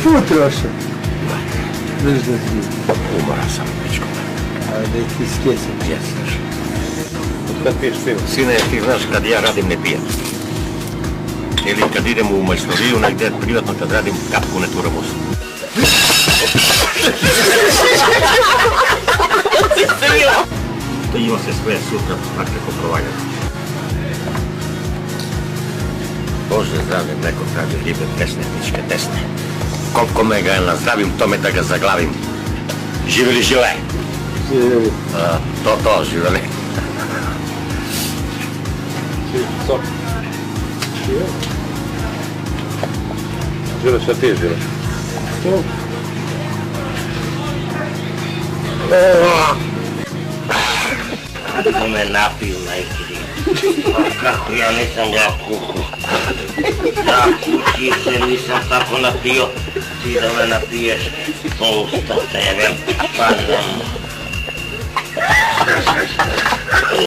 Fut troša. Znaš da ti... Umoran sam, pičko. A da ih ti skjesim. Jesneš. Od kad piješ pivo? Sine, ti znaš kad ja radim ne pijem. Ili kad idem u majstoriju, negdje privatno kad radim kapku ne turam usta. To ima se sve sutra preko provaljati. Bože zdravim, neko traži ribe tesne, pičke tesne. Koliko me ga nazdravim, tome da ga zaglavim. Živjeli žile? Živjeli. To, živjeli. Sok. Žile, šta ti je žile? To. Kako me napiju, najkidi. Kako ja nisam ga kuku. Ja kući se nisam tako napio. Ti da me napiješ. Usta tebe. Pa znam.